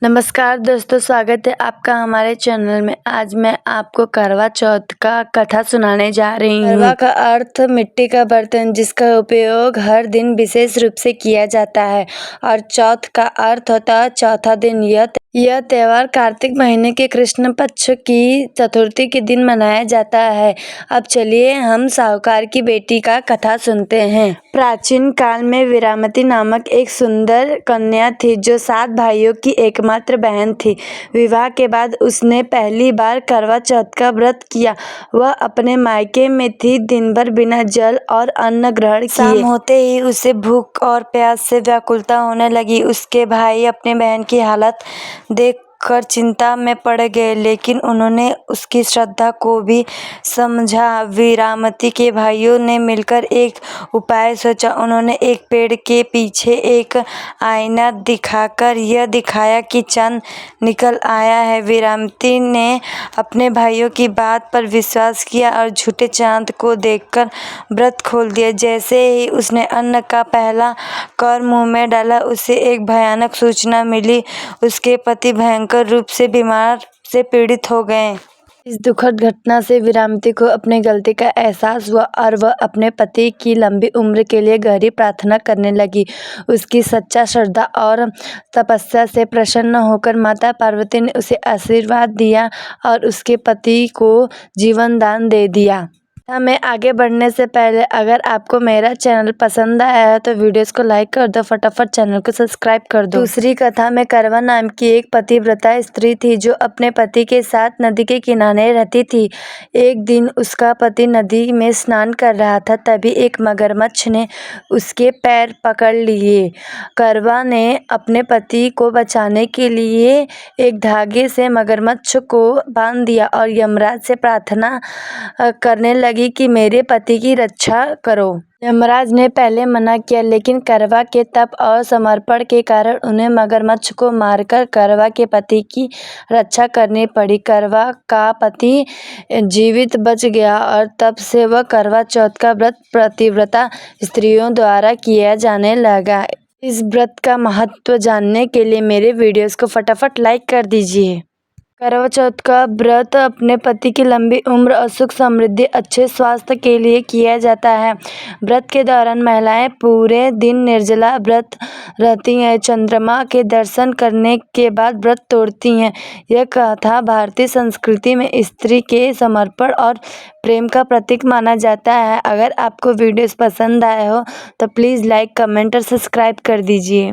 नमस्कार दोस्तों, स्वागत है आपका हमारे चैनल में। आज मैं आपको करवा चौथ का कथा सुनाने जा रही हूँ। करवा का अर्थ मिट्टी का बर्तन जिसका उपयोग हर दिन विशेष रूप से किया जाता है और चौथ का अर्थ होता है चौथा दिन। यह त्योहार कार्तिक महीने के कृष्ण पक्ष की चतुर्थी के दिन मनाया जाता है। अब चलिए हम साहूकार की बेटी का कथा सुनते हैं। प्राचीन काल में वीरामती नामक एक सुंदर कन्या थी जो 7 भाइयों की एकमात्र बहन थी। विवाह के बाद उसने पहली बार करवा चौथ का व्रत किया। वह अपने मायके में थी। दिन भर बिना जल और अन्न ग्रहण किए शाम होते ही उसे भूख और प्यास से व्याकुलता होने लगी। उसके भाई अपनी बहन की हालत देखकर चिंता में पड़ गए, लेकिन उन्होंने उसकी श्रद्धा को भी समझा। वीरामती के भाइयों ने मिलकर एक उपाय सोचा। उन्होंने एक पेड़ के पीछे एक आईना दिखाकर यह दिखाया कि चांद निकल आया है। वीरामती ने अपने भाइयों की बात पर विश्वास किया और झूठे चांद को देखकर व्रत खोल दिया। जैसे ही उसने अन्न का पहला कौर मुंह में डाला, उसे एक भयानक सूचना मिली। उसके पति भयंकर रूप से बीमार से पीड़ित हो गए। इस दुखद घटना से वीरामती को अपनी गलती का एहसास हुआ और वह अपने पति की लंबी उम्र के लिए गहरी प्रार्थना करने लगी। उसकी सच्चा श्रद्धा और तपस्या से प्रसन्न होकर माता पार्वती ने उसे आशीर्वाद दिया और उसके पति को जीवन दान दे दिया। हमें आगे बढ़ने से पहले अगर आपको मेरा चैनल पसंद आया है तो वीडियोस को लाइक कर दो, फटाफट चैनल को सब्सक्राइब कर दो। दूसरी कथा में करवा नाम की एक पतिव्रता स्त्री थी जो अपने पति के साथ नदी के किनारे रहती थी। एक दिन उसका पति नदी में स्नान कर रहा था, तभी एक मगरमच्छ ने उसके पैर पकड़ लिए। करवा ने अपने पति को बचाने के लिए एक धागे से मगरमच्छ को बांध दिया और यमराज से प्रार्थना करने लगी कि मेरे पति की रक्षा करो। यमराज ने पहले मना किया, लेकिन करवा के तप और समर्पण के कारण उन्हें मगरमच्छ को मारकर करवा के पति की रक्षा करनी पड़ी। करवा का पति जीवित बच गया और तब से वह करवा चौथ का व्रत पतिव्रता स्त्रियों द्वारा किया जाने लगा। इस व्रत का महत्व जानने के लिए मेरे वीडियोस को फटाफट लाइक कर दीजिए। करवा चौथ का व्रत अपने पति की लंबी उम्र और सुख समृद्धि अच्छे स्वास्थ्य के लिए किया जाता है। व्रत के दौरान महिलाएं पूरे दिन निर्जला व्रत रहती हैं। चंद्रमा के दर्शन करने के बाद व्रत तोड़ती हैं। यह कथा भारतीय संस्कृति में स्त्री के समर्पण और प्रेम का प्रतीक माना जाता है। अगर आपको वीडियोस पसंद आए हो तो प्लीज़ लाइक, कमेंट और सब्सक्राइब कर दीजिए।